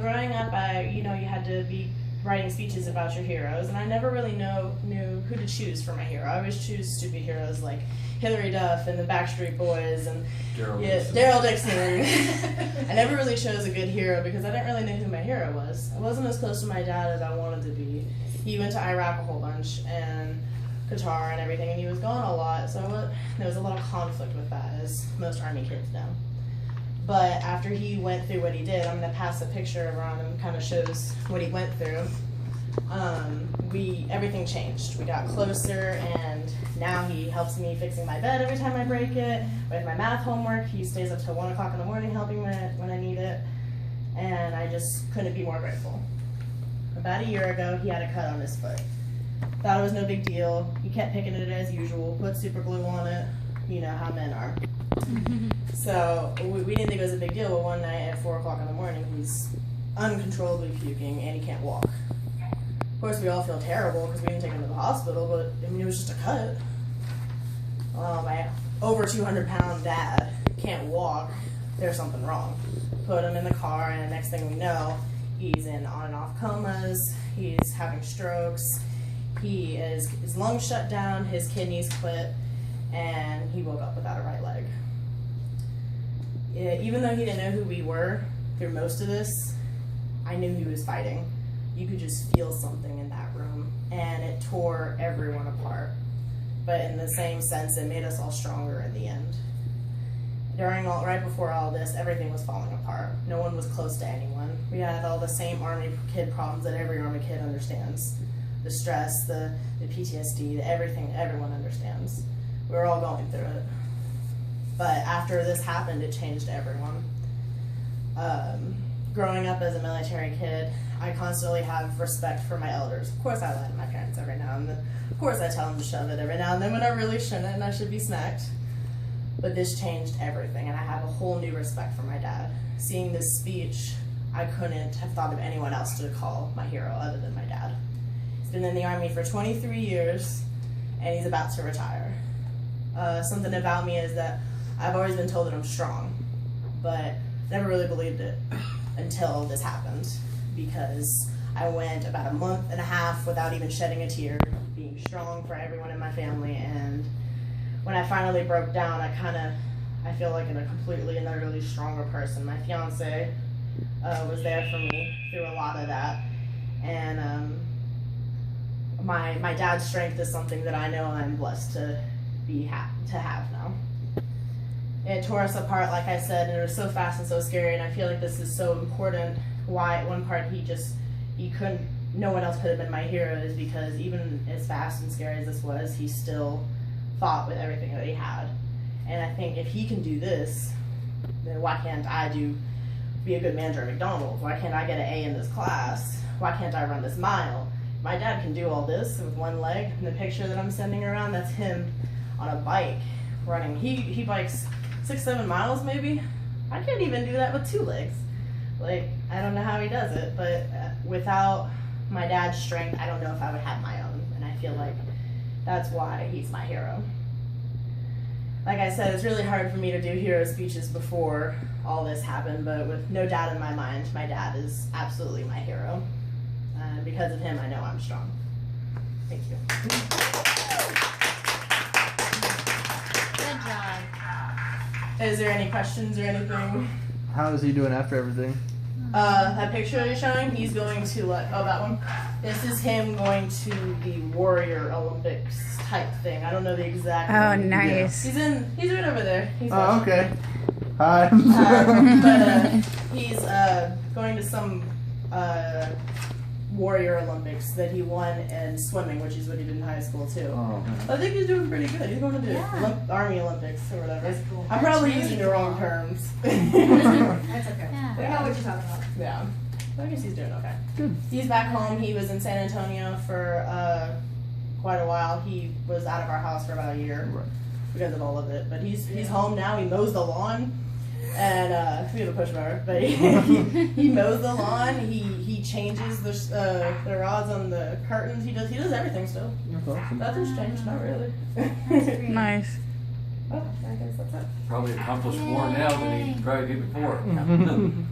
growing up, you had to be writing speeches about your heroes, and I never really knew who to choose for my hero. I always choose stupid heroes like Hillary Duff and the Backstreet Boys and Daryl Dixon. I never really chose a good hero because I didn't really know who my hero was. I wasn't as close to my dad as I wanted to be. He went to Iraq a whole bunch and Qatar and everything, and he was gone a lot, so there was a lot of conflict with that, as most Army kids know. But after he went through what he did, I'm going to pass a picture around and kind of shows what he went through. Everything changed. We got closer, and now he helps me fixing my bed every time I break it. With my math homework, he stays up till 1 o'clock in the morning helping me when I need it. And I just couldn't be more grateful. About a year ago, he had a cut on his foot. Thought it was no big deal. He kept picking at it as usual, put super glue on it. You know how men are. So we didn't think it was a big deal, but one night at 4 o'clock in the morning, he's uncontrollably puking and he can't walk. Of course, we all feel terrible because we didn't take him to the hospital, but I mean, it was just a cut. My over 200-pound dad can't walk. There's something wrong. Put him in the car, and the next thing we know, he's in on and off comas. He's having strokes. His lungs shut down, his kidneys quit, and he woke up without a right leg. Even though he didn't know who we were through most of this, I knew he was fighting. You could just feel something in that room, and it tore everyone apart. But in the same sense, it made us all stronger in the end. Right before all this, everything was falling apart. No one was close to anyone. We had all the same Army kid problems that every Army kid understands. The stress, the PTSD, everything everyone understands. We were all going through it. But after this happened, it changed everyone. Growing up as a military kid, I constantly have respect for my elders. Of course I lie to my parents every now and then. Of course I tell them to shove it every now and then when I really shouldn't and I should be smacked. But this changed everything, and I have a whole new respect for my dad. Seeing this speech, I couldn't have thought of anyone else to call my hero other than my dad. He's been in the Army for 23 years, and he's about to retire. Something about me is that I've always been told that I'm strong, but never really believed it until this happened, because I went about a month and a half without even shedding a tear, being strong for everyone in my family, and when I finally broke down, I feel like a completely and utterly stronger person. My fiance was there for me through a lot of that, and my dad's strength is something that I know I'm blessed to have now. It tore us apart, like I said, and it was so fast and so scary, and I feel like this is so important. Why at one part no one else could have been my hero is because even as fast and scary as this was, he still fought with everything that he had. And I think if he can do this, then why can't I be a good manager at McDonald's? Why can't I get an A in this class? Why can't I run this mile? My dad can do all this with one leg. And the picture that I'm sending around, that's him on a bike running. He bikes 6-7 miles maybe. I can't even do that with 2 legs. Like, I don't know how he does it, but without my dad's strength, I don't know if I would have my own. And I feel like that's why he's my hero. Like I said, it's really hard for me to do hero speeches before all this happened, but with no doubt in my mind, my dad is absolutely my hero. Because of him, I know I'm strong. Thank you. Good job. Is there any questions or anything? How is he doing after everything? That picture you're showing, he's going to, that one. This is him going to the Warrior Olympics type thing. I don't know the exact name. Nice. He's right over there. He's okay. Hi. but he's going to some Warrior Olympics that he won in swimming, which is what he did in high school too. Oh, I think he's doing pretty good. He's going to the Army Olympics or whatever. That's cool. I'm probably using the wrong terms. That's okay. Yeah. We know what you're talking about. Yeah. I guess he's doing okay. Good. He's back home. He was in San Antonio for quite a while. He was out of our house for about a year because of all of it. But he's home now. He mows the lawn. And we have a push mower, but he mows the lawn. He changes the rods on the curtains. He does everything still. That's awesome. Nothing's changed, not really. Nice. Oh, I guess that's it. Probably accomplished more now than he probably did before. Mhm.